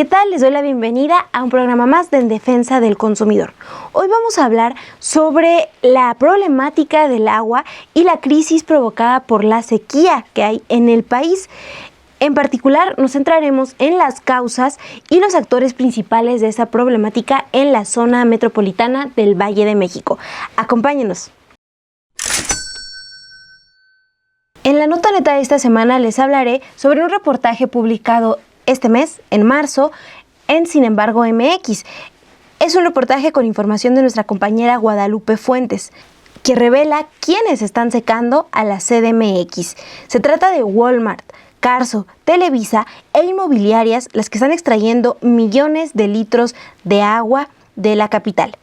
¿Qué tal? Les doy la bienvenida a un programa más de En Defensa del Consumidor. Hoy vamos a hablar sobre la problemática del agua y la crisis provocada por la sequía que hay en el país. En particular, nos centraremos en las causas y los actores principales de esa problemática en la zona metropolitana del Valle de México. Acompáñenos. En la nota neta de esta semana les hablaré sobre un reportaje publicado este mes, en marzo, en Sin embargo MX. Es un reportaje con información de nuestra compañera Guadalupe Fuentes, que revela quiénes están secando a la CDMX. Se trata de Walmart, Carso, Televisa e inmobiliarias las que están extrayendo millones de litros de agua de la capital.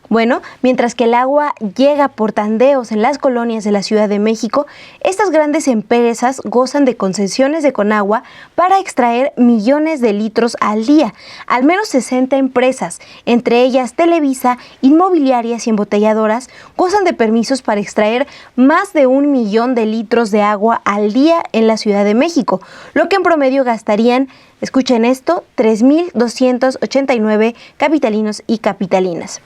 Bueno, mientras que el agua llega por tandeos en las colonias de la Ciudad de México, estas grandes empresas gozan de concesiones de Conagua para extraer millones de litros al día. Al menos 60 empresas, entre ellas Televisa, inmobiliarias y embotelladoras, gozan de permisos para extraer más de 1 millón de litros de agua al día en la Ciudad de México, lo que en promedio gastarían, escuchen esto, 3.289 capitalinos y capitalinas.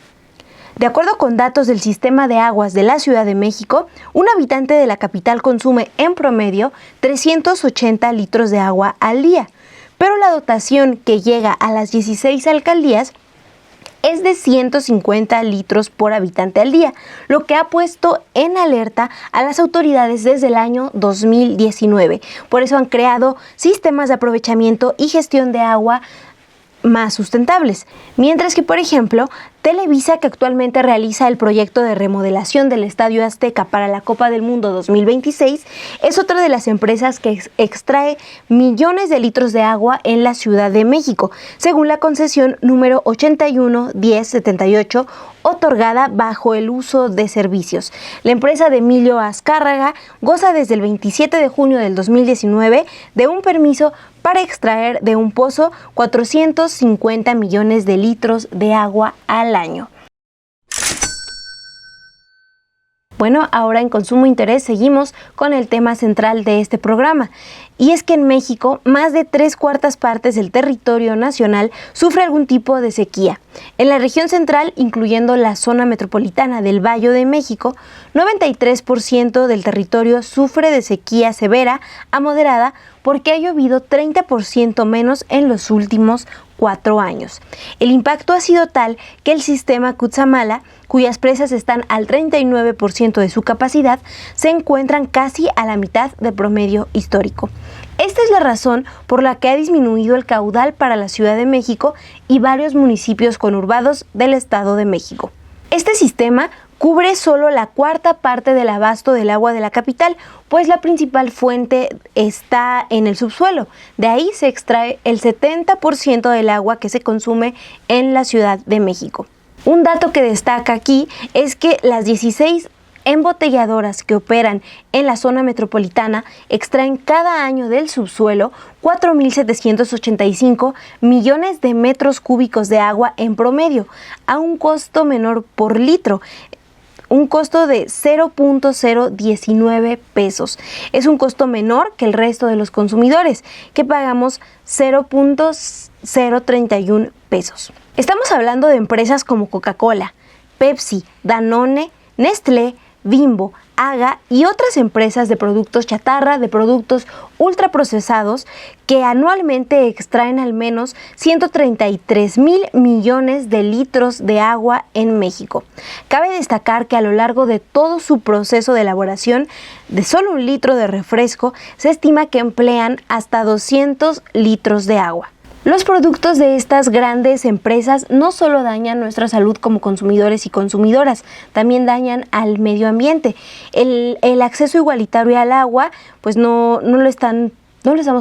De acuerdo con datos del Sistema de Aguas de la Ciudad de México, un habitante de la capital consume en promedio 380 litros de agua al día, pero la dotación que llega a las 16 alcaldías es de 150 litros por habitante al día, lo que ha puesto en alerta a las autoridades desde el año 2019. Por eso han creado sistemas de aprovechamiento y gestión de agua más sustentables. Mientras que, por ejemplo, Televisa, que actualmente realiza el proyecto de remodelación del Estadio Azteca para la Copa del Mundo 2026, es otra de las empresas que extrae millones de litros de agua en la Ciudad de México, según la concesión número 811078, otorgada bajo el uso de servicios. La empresa de Emilio Azcárraga goza desde el 27 de junio del 2019 de un permiso para extraer de un pozo 450 millones de litros de agua al año. Bueno, ahora en Consumo Interés seguimos con el tema central de este programa. Y es que en México, más de 3/4 partes del territorio nacional sufre algún tipo de sequía. En la región central, incluyendo la zona metropolitana del Valle de México, 93% del territorio sufre de sequía severa a moderada porque ha llovido 30% menos en los últimos 4 años. El impacto ha sido tal que el sistema Cutzamala, cuyas presas están al 39% de su capacidad, se encuentran casi a la mitad del promedio histórico. Esta es la razón por la que ha disminuido el caudal para la Ciudad de México y varios municipios conurbados del Estado de México. Este sistema cubre solo la 1/4 parte del abasto del agua de la capital, pues la principal fuente está en el subsuelo. De ahí se extrae el 70% del agua que se consume en la Ciudad de México. Un dato que destaca aquí es que las 16 embotelladoras que operan en la zona metropolitana extraen cada año del subsuelo 4.785 millones de metros cúbicos de agua en promedio, a un costo menor por litro, un costo de 0.019 pesos. Es un costo menor que el resto de los consumidores, que pagamos 0.031 pesos. Estamos hablando de empresas como Coca-Cola, Pepsi, Danone, Nestlé, Bimbo, Aga y otras empresas de productos chatarra, de productos ultraprocesados que anualmente extraen al menos 133,000 millones de litros de agua en México. Cabe destacar que a lo largo de todo su proceso de elaboración de solo 1 litro de refresco, se estima que emplean hasta 200 litros de agua. Los productos de estas grandes empresas no solo dañan nuestra salud como consumidores y consumidoras, también dañan al medio ambiente. El acceso igualitario al agua, pues no lo estamos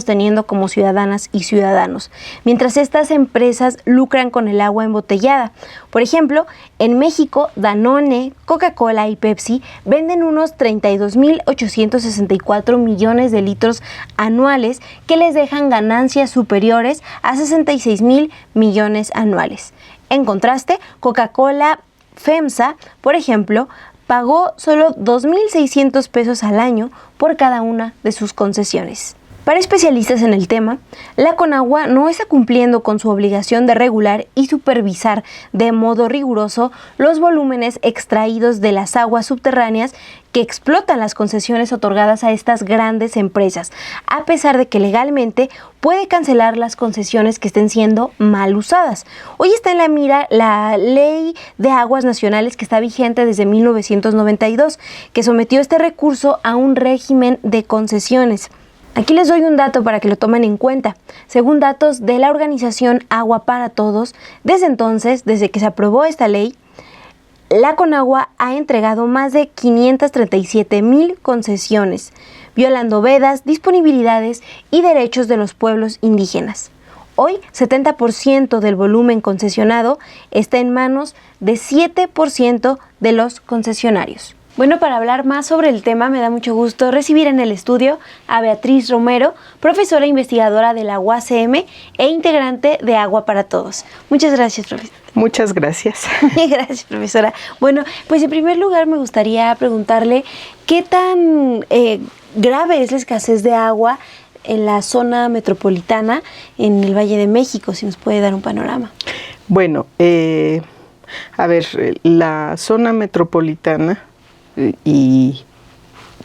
teniendo como ciudadanas y ciudadanos, mientras estas empresas lucran con el agua embotellada. Por ejemplo, en México, Danone, Coca-Cola y Pepsi venden unos 32.864 millones de litros anuales que les dejan ganancias superiores a 66,000 millones anuales. En contraste, Coca-Cola FEMSA, por ejemplo, pagó solo 2.600 pesos al año por cada una de sus concesiones. Para especialistas en el tema, la Conagua no está cumpliendo con su obligación de regular y supervisar de modo riguroso los volúmenes extraídos de las aguas subterráneas que explotan las concesiones otorgadas a estas grandes empresas, a pesar de que legalmente puede cancelar las concesiones que estén siendo mal usadas. Hoy está en la mira la Ley de Aguas Nacionales, que está vigente desde 1992, que sometió este recurso a un régimen de concesiones. Aquí les doy un dato para que lo tomen en cuenta. Según datos de la organización Agua para Todos, desde entonces, desde que se aprobó esta ley, la Conagua ha entregado más de 537,000 concesiones, violando vedas, disponibilidades y derechos de los pueblos indígenas. Hoy, 70% del volumen concesionado está en manos de 7% de los concesionarios. Bueno, para hablar más sobre el tema, me da mucho gusto recibir en el estudio a Beatriz Romero, profesora investigadora de la UACM e integrante de Agua para Todos. Muchas gracias, profesora. Muchas gracias. Gracias, profesora. Bueno, pues en primer lugar me gustaría preguntarle qué tan grave es la escasez de agua en la zona metropolitana, en el Valle de México, si nos puede dar un panorama. Bueno, a ver, la zona metropolitana y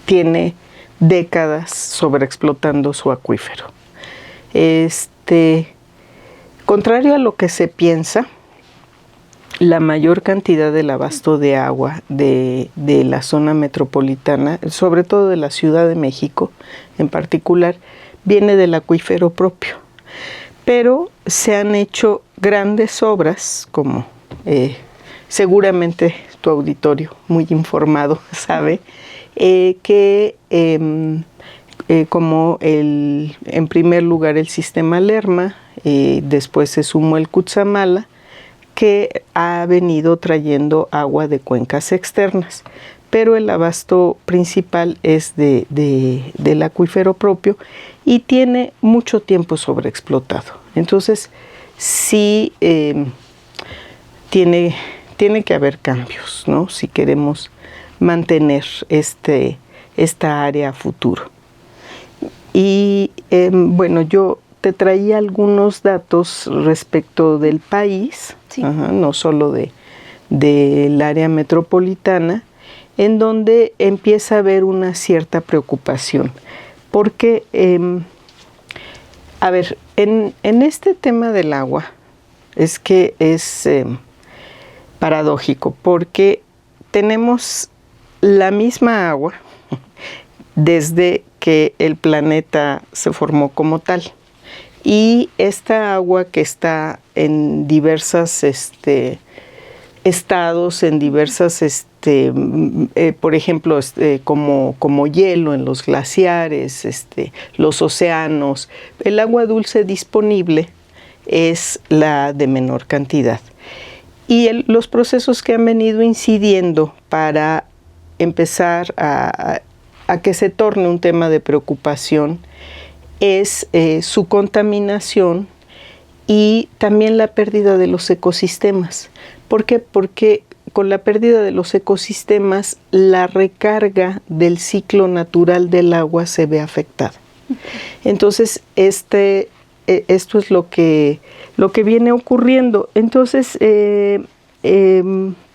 tiene décadas sobreexplotando su acuífero. Contrario a lo que se piensa, la mayor cantidad del abasto de agua de la zona metropolitana, sobre todo de la Ciudad de México en particular, viene del acuífero propio. Pero se han hecho grandes obras, como seguramente tu auditorio muy informado sabe, como en primer lugar el sistema Lerma, después se sumó el Cutzamala, que ha venido trayendo agua de cuencas externas, pero el abasto principal es del acuífero propio y tiene mucho tiempo sobreexplotado. Entonces, sí tiene que haber cambios, ¿no? Si queremos mantener esta área a futuro. Y bueno, yo te traía algunos datos respecto del país, sí. No solo del área metropolitana, en donde empieza a haber una cierta preocupación. Porque, a ver, en este tema del agua, es que es paradójico, porque tenemos la misma agua desde que el planeta se formó como tal. Y esta agua que está en diversos estados, en diversas, por ejemplo, como hielo en los glaciares, los océanos, el agua dulce disponible es la de menor cantidad. Y los procesos que han venido incidiendo para empezar a que se torne un tema de preocupación es su contaminación y también la pérdida de los ecosistemas. ¿Por qué? Porque con la pérdida de los ecosistemas, la recarga del ciclo natural del agua se ve afectada. Entonces, esto es lo que viene ocurriendo. Entonces,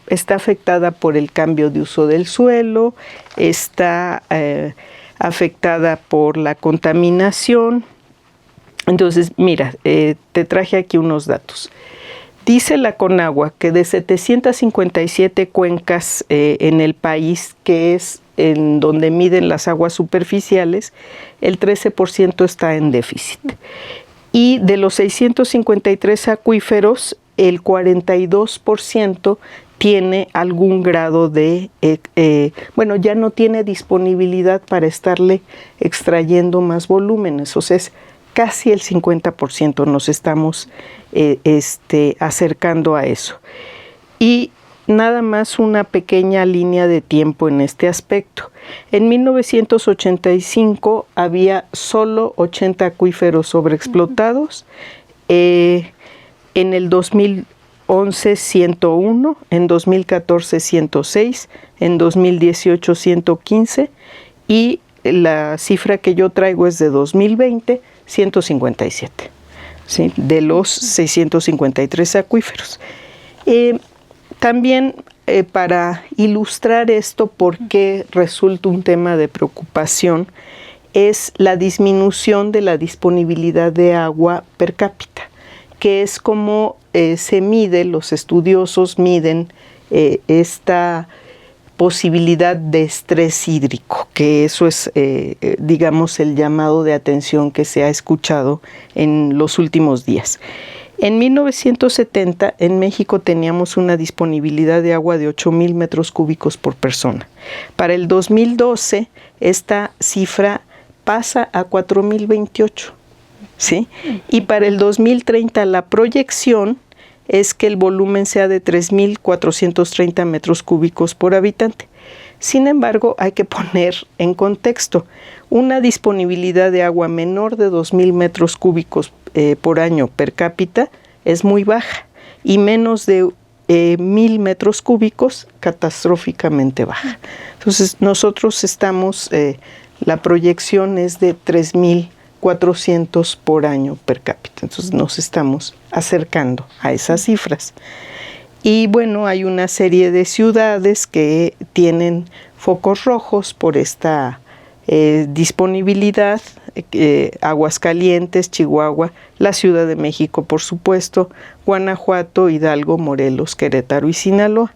está afectada por el cambio de uso del suelo, está afectada por la contaminación. Entonces, mira, te traje aquí unos datos. Dice la Conagua que de 757 cuencas en el país, que es en donde miden las aguas superficiales, el 13% está en déficit. Y de los 653 acuíferos, el 42% tiene algún grado de, ya no tiene disponibilidad para estarle extrayendo más volúmenes. O sea, es casi el 50% nos estamos acercando a eso. Y nada más una pequeña línea de tiempo en este aspecto. En 1985 había solo 80 acuíferos sobreexplotados. En el 2011, 101. En 2014, 106. En 2018, 115. Y la cifra que yo traigo es de 2020, 157, ¿sí? De los 653 acuíferos. También para ilustrar esto, por qué resulta un tema de preocupación, es la disminución de la disponibilidad de agua per cápita, que es como se mide, los estudiosos miden esta posibilidad de estrés hídrico, que eso es, digamos, el llamado de atención que se ha escuchado en los últimos días. En 1970, en México teníamos una disponibilidad de agua de 8,000 metros cúbicos por persona. Para el 2012, esta cifra pasa a 4,028, ¿sí? Y para el 2030, la proyección es que el volumen sea de 3,430 metros cúbicos por habitante. Sin embargo, hay que poner en contexto, una disponibilidad de agua menor de 2,000 metros cúbicos por año per cápita es muy baja, y menos de 1,000 metros cúbicos catastróficamente baja. Entonces, nosotros estamos, la proyección es de 3,400 por año per cápita. Entonces, nos estamos acercando a esas cifras. Y bueno, hay una serie de ciudades que tienen focos rojos por esta disponibilidad, Aguascalientes, Chihuahua, la Ciudad de México, por supuesto, Guanajuato, Hidalgo, Morelos, Querétaro y Sinaloa.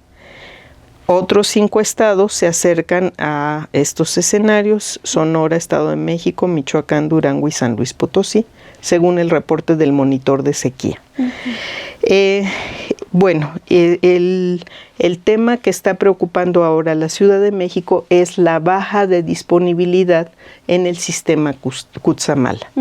Otros 5 estados se acercan a estos escenarios: Sonora, Estado de México, Michoacán, Durango y San Luis Potosí, según el reporte del monitor de sequía. Bueno, el tema que está preocupando ahora a la Ciudad de México es la baja de disponibilidad en el sistema Cutzamala.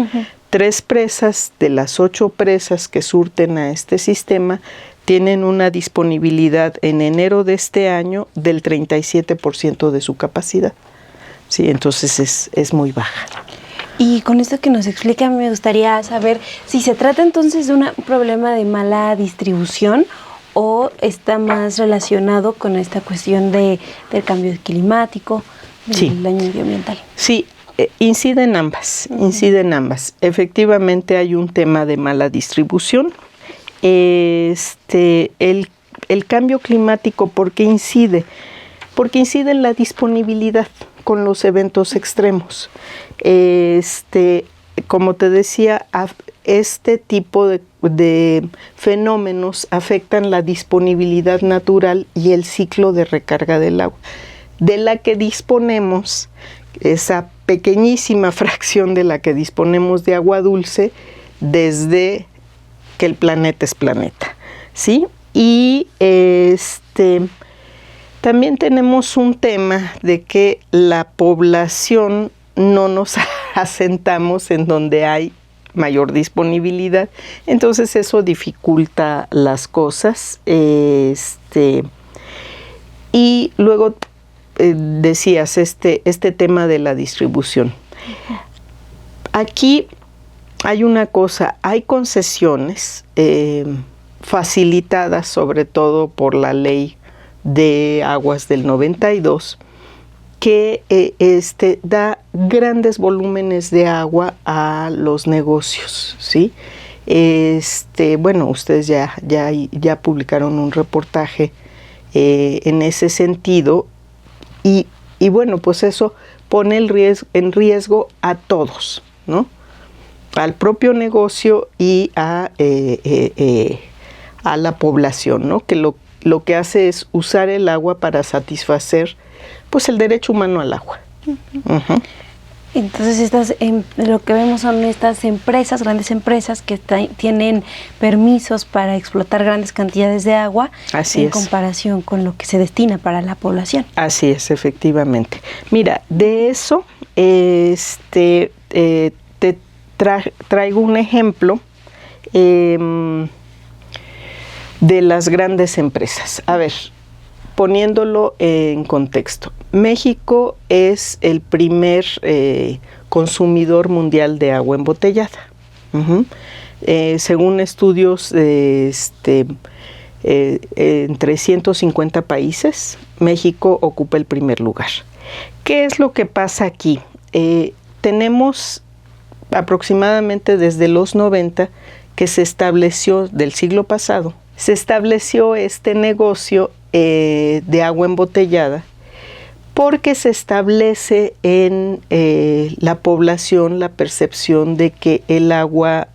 3 presas de las 8 presas que surten a este sistema tienen una disponibilidad en enero de este año del 37% de su capacidad. Sí, entonces es muy baja. Y con esto que nos explica, me gustaría saber si se trata entonces de un problema de mala distribución o está más relacionado con esta cuestión del cambio climático, del daño medioambiental. Sí, incide en ambas, Efectivamente hay un tema de mala distribución. El cambio climático, ¿por qué incide? Porque incide en la disponibilidad con los eventos extremos. Como te decía, este tipo de fenómenos afectan la disponibilidad natural y el ciclo de recarga del agua, de la que disponemos, esa pequeñísima fracción de la que disponemos de agua dulce desde que el planeta es planeta, ¿sí? Y también tenemos un tema de que la población no nos asentamos en donde hay mayor disponibilidad, entonces eso dificulta las cosas. Y luego decías este tema de la distribución. Aquí hay una cosa, hay concesiones facilitadas sobre todo por la ley de aguas del 92, que da grandes volúmenes de agua a los negocios, ¿sí? Bueno, ustedes ya publicaron un reportaje en ese sentido, y bueno, pues eso pone en riesgo a todos, ¿no? Al propio negocio y a la población, ¿no? Que lo que hace es usar el agua para satisfacer, pues, el derecho humano al agua. Entonces lo que vemos son estas empresas, grandes empresas que tienen permisos para explotar grandes cantidades de agua. Así en comparación con lo que se destina para la población. Así es, efectivamente. Mira, de eso te traigo un ejemplo de las grandes empresas. A ver, poniéndolo en contexto, México es el primer consumidor mundial de agua embotellada. Según estudios entre 150 países, México ocupa el primer lugar. ¿Qué es lo que pasa aquí? tenemos aproximadamente desde los 90 que se estableció, del siglo pasado, se estableció este negocio de agua embotellada, porque se establece en la población la percepción de que el agua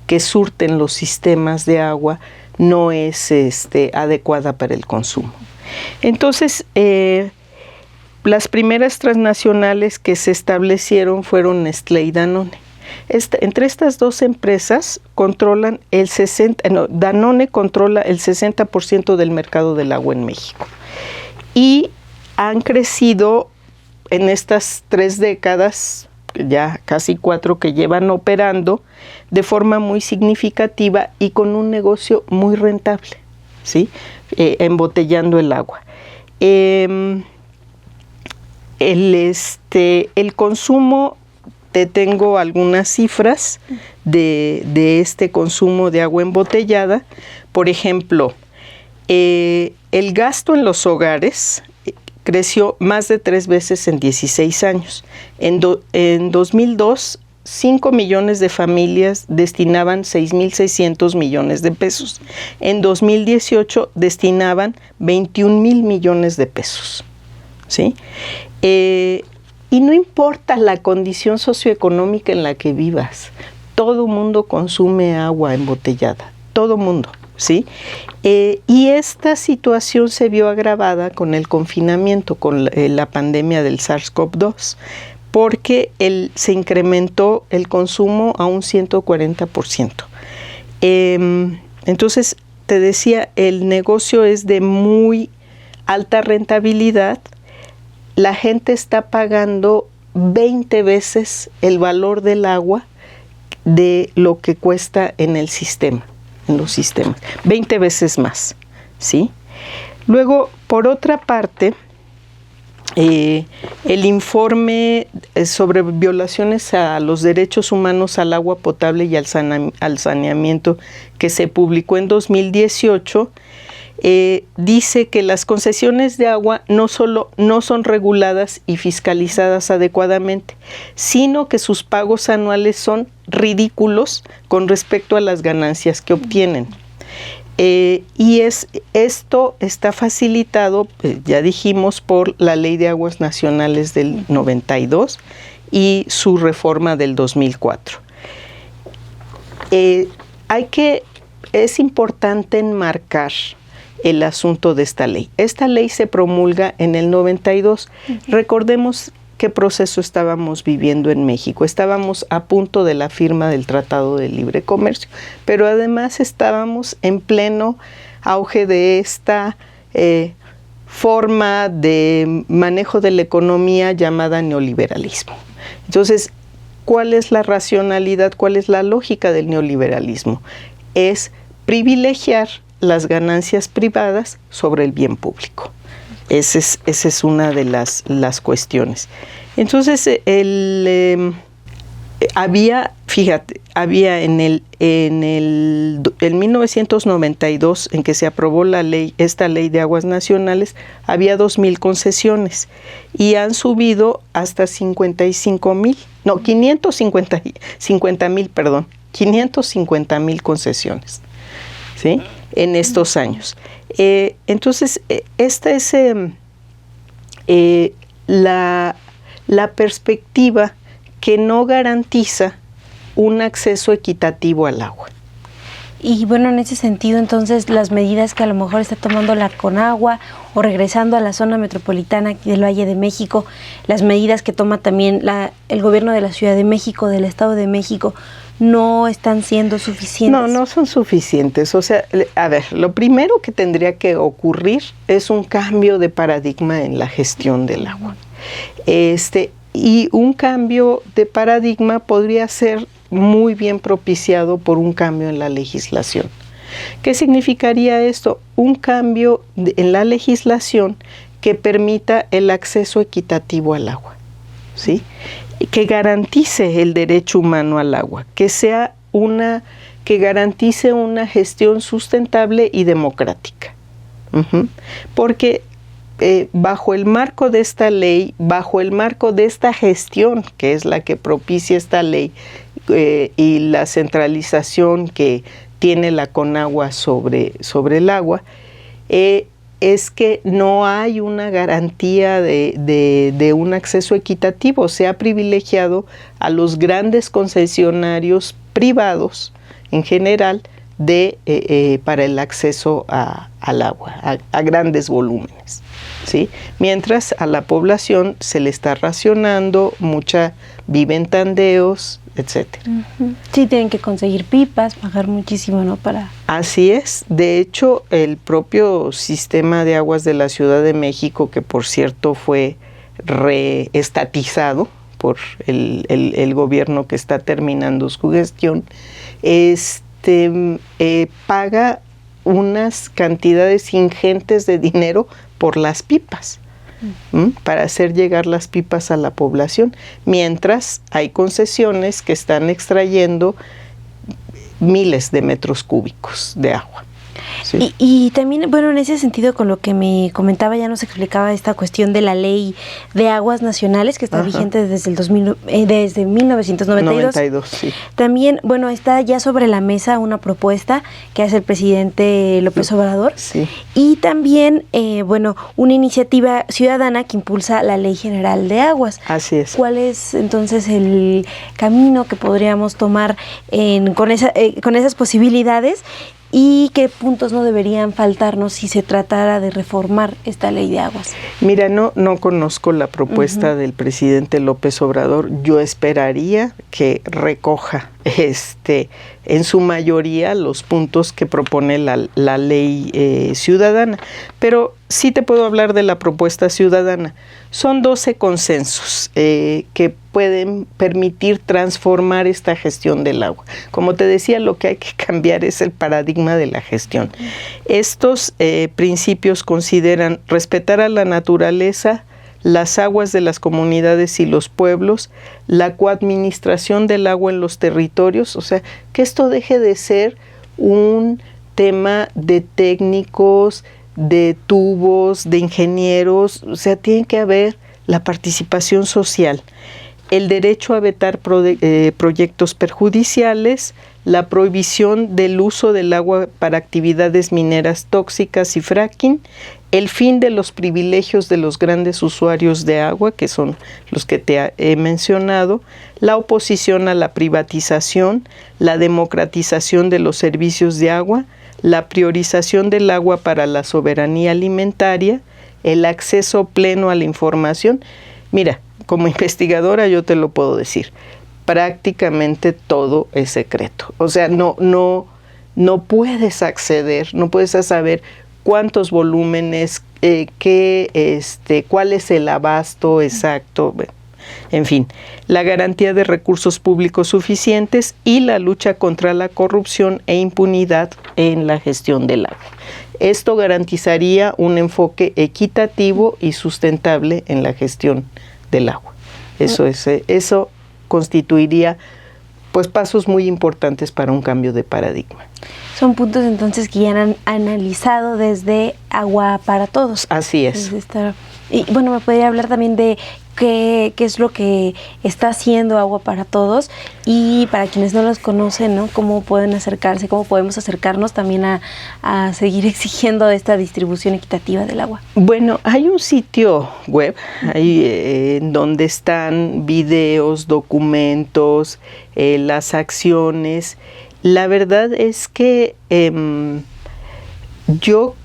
que surten los sistemas de agua no es adecuada para el consumo. Entonces, las primeras transnacionales que se establecieron fueron Nestlé y Danone. Entre estas dos empresas controlan Danone controla el 60% del mercado del agua en México. Y han crecido en estas 3 décadas, ya casi 4 que llevan operando, de forma muy significativa y con un negocio muy rentable, ¿sí? Embotellando el agua. El consumo, te tengo algunas cifras de este consumo de agua embotellada. Por ejemplo, el gasto en los hogares creció más de 3 veces en 16 años. En 2002, 5 millones de familias destinaban 6.600 millones de pesos. En 2018 destinaban 21,000 millones de pesos. ¿Sí? Y no importa la condición socioeconómica en la que vivas, todo mundo consume agua embotellada, todo mundo, ¿sí? Y esta situación se vio agravada con el confinamiento, con la pandemia del SARS-CoV-2, porque se incrementó el consumo a un 140%. Entonces, te decía, el negocio es de muy alta rentabilidad. La gente está pagando 20 veces el valor del agua de lo que cuesta en el sistema, en los sistemas, 20 veces más, ¿sí? Luego, por otra parte, el informe sobre violaciones a los derechos humanos al agua potable y al saneamiento que se publicó en 2018 dice que las concesiones de agua no solo no son reguladas y fiscalizadas adecuadamente, sino que sus pagos anuales son ridículos con respecto a las ganancias que obtienen. Y esto está facilitado, ya dijimos, por la Ley de Aguas Nacionales del 92 y su reforma del 2004. Es importante enmarcar el asunto de esta ley. Esta ley se promulga en el 92. Recordemos qué proceso estábamos viviendo en México. Estábamos a punto de la firma del Tratado de Libre Comercio, pero además estábamos en pleno auge de esta forma de manejo de la economía llamada neoliberalismo. Entonces, ¿cuál es la racionalidad? ¿Cuál es la lógica del neoliberalismo? Es privilegiar las ganancias privadas sobre el bien público. Esa es una de las cuestiones. Entonces, había en 1992, en que se aprobó esta ley de aguas nacionales, había 2,000 concesiones y han subido hasta 550,000 concesiones, ¿sí? En estos años. Entonces, esta es la perspectiva que no garantiza un acceso equitativo al agua. Y bueno, en ese sentido, entonces, las medidas que a lo mejor está tomando la Conagua o regresando a la zona metropolitana del Valle de México, las medidas que toma también el gobierno de la Ciudad de México, del Estado de México, no están siendo suficientes. No son suficientes. O sea, a ver, lo primero que tendría que ocurrir es un cambio de paradigma en la gestión del agua. Y un cambio de paradigma podría ser muy bien propiciado por un cambio en la legislación. ¿Qué significaría esto? Un cambio en la legislación que permita el acceso equitativo al agua, ¿sí? Que garantice el derecho humano al agua, que garantice una gestión sustentable y democrática. Porque bajo el marco de esta ley, bajo el marco de esta gestión, que es la que propicia esta ley, y la centralización que tiene la Conagua sobre el agua, es que no hay una garantía de un acceso equitativo. Se ha privilegiado a los grandes concesionarios privados en general para el acceso al agua, a grandes volúmenes, ¿sí? Mientras a la población se le está racionando, mucha vive en tandeos, etcétera. Sí, tienen que conseguir pipas, pagar muchísimo, ¿no? Así es. De hecho, el propio sistema de aguas de la Ciudad de México, que por cierto fue reestatizado por el gobierno que está terminando su gestión, paga unas cantidades ingentes de dinero por las pipas, para hacer llegar las pipas a la población, mientras hay concesiones que están extrayendo miles de metros cúbicos de agua. ¿Sí? Y también, bueno, en ese sentido, con lo que me comentaba, ya nos explicaba esta cuestión de la Ley de Aguas Nacionales, que está vigente desde desde 1992. Sí. También, bueno, está ya sobre la mesa una propuesta que hace el presidente López Obrador. Sí. Y también, bueno, una iniciativa ciudadana que impulsa la Ley General de Aguas. Así es. ¿Cuál es entonces el camino que podríamos tomar con esas posibilidades? ¿Y qué puntos no deberían faltarnos si se tratara de reformar esta ley de aguas? Mira, no conozco la propuesta del presidente López Obrador. Yo esperaría que recoja en su mayoría los puntos que propone la ley ciudadana. Pero sí te puedo hablar de la propuesta ciudadana. Son 12 consensos que pueden permitir transformar esta gestión del agua. Como te decía, lo que hay que cambiar es el paradigma de la gestión. Estos principios consideran respetar a la naturaleza, las aguas de las comunidades y los pueblos, la coadministración del agua en los territorios, o sea, que esto deje de ser un tema de técnicos, de tubos, de ingenieros, o sea, tiene que haber la participación social, el derecho a vetar proyectos perjudiciales, la prohibición del uso del agua para actividades mineras tóxicas y fracking, el fin de los privilegios de los grandes usuarios de agua, que son los que te he mencionado, la oposición a la privatización, la democratización de los servicios de agua, la priorización del agua para la soberanía alimentaria, el acceso pleno a la información. Mira, como investigadora yo te lo puedo decir, prácticamente todo es secreto. O sea, no puedes acceder, no puedes saber cuántos volúmenes, cuál es el abasto exacto, en fin, la garantía de recursos públicos suficientes y la lucha contra la corrupción e impunidad en la gestión del agua. Esto garantizaría un enfoque equitativo y sustentable en la gestión del agua. Eso constituiría pues pasos muy importantes para un cambio de paradigma. Son puntos entonces que ya han analizado desde Agua para Todos. Así es. Y bueno, me podría hablar también de qué es lo que está haciendo Agua para Todos, y para quienes no los conocen, ¿no? Cómo pueden acercarse, cómo podemos acercarnos también a seguir exigiendo esta distribución equitativa del agua. Bueno, hay un sitio web ahí, en donde están videos, documentos, las acciones. La verdad es que yo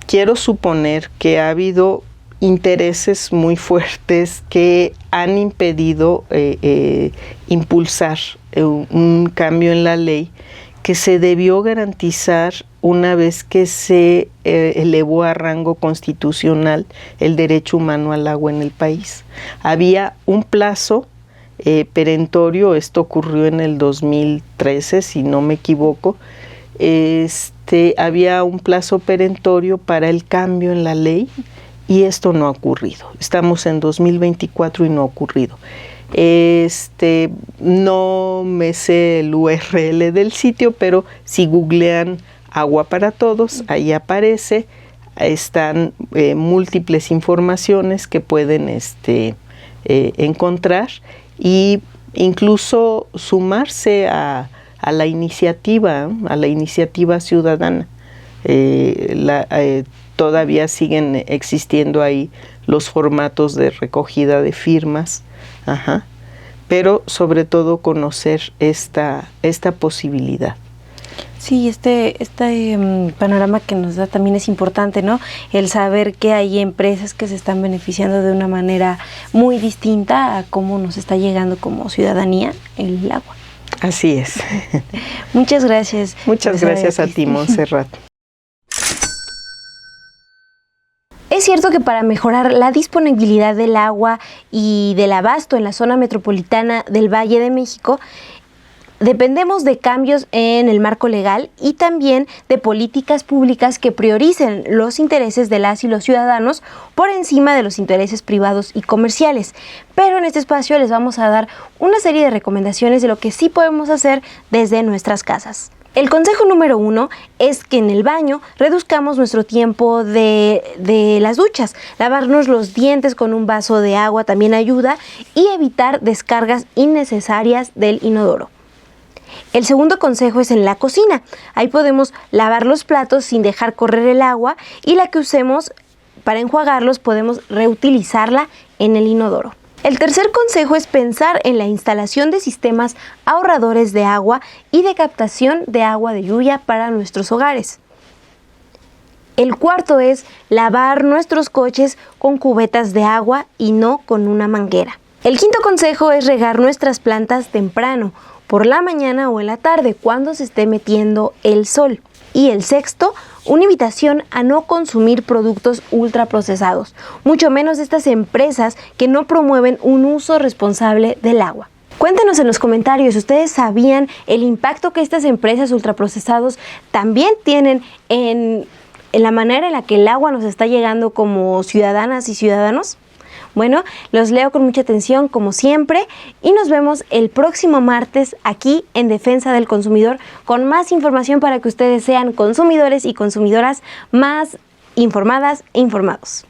quiero suponer que ha habido intereses muy fuertes que han impedido impulsar un cambio en la ley que se debió garantizar una vez que se elevó a rango constitucional el derecho humano al agua en el país. Había un plazo perentorio, esto ocurrió en el 2013, si no me equivoco. Había un plazo perentorio para el cambio en la ley, y esto no ha ocurrido. Estamos en 2024 y no ha ocurrido. No me sé el URL del sitio, pero si googlean Agua para Todos, ahí aparece. están múltiples informaciones que pueden encontrar e incluso sumarse a la iniciativa ciudadana. Todavía siguen existiendo ahí los formatos de recogida de firmas, pero sobre todo conocer esta posibilidad. Sí, este panorama que nos da también es importante, ¿no? El saber que hay empresas que se están beneficiando de una manera muy distinta a cómo nos está llegando como ciudadanía el agua. Así es. Muchas gracias. Muchas gracias a ti, Montserrat. Es cierto que para mejorar la disponibilidad del agua y del abasto en la zona metropolitana del Valle de México, dependemos de cambios en el marco legal y también de políticas públicas que prioricen los intereses de las y los ciudadanos por encima de los intereses privados y comerciales. Pero en este espacio les vamos a dar una serie de recomendaciones de lo que sí podemos hacer desde nuestras casas. El consejo número 1 es que en el baño reduzcamos nuestro tiempo de las duchas. Lavarnos los dientes con un vaso de agua también ayuda y evitar descargas innecesarias del inodoro. El segundo consejo es en la cocina. Ahí podemos lavar los platos sin dejar correr el agua y la que usemos para enjuagarlos podemos reutilizarla en el inodoro. El tercer consejo es pensar en la instalación de sistemas ahorradores de agua y de captación de agua de lluvia para nuestros hogares. El cuarto es lavar nuestros coches con cubetas de agua y no con una manguera. El quinto consejo es regar nuestras plantas temprano, por la mañana o en la tarde, cuando se esté metiendo el sol. Y el sexto, una invitación a no consumir productos ultraprocesados, mucho menos estas empresas que no promueven un uso responsable del agua. Cuéntenos en los comentarios, ¿ustedes sabían el impacto que estas empresas ultraprocesados también tienen en la manera en la que el agua nos está llegando como ciudadanas y ciudadanos? Bueno, los leo con mucha atención como siempre y nos vemos el próximo martes aquí en Defensa del Consumidor con más información para que ustedes sean consumidores y consumidoras más informadas e informados.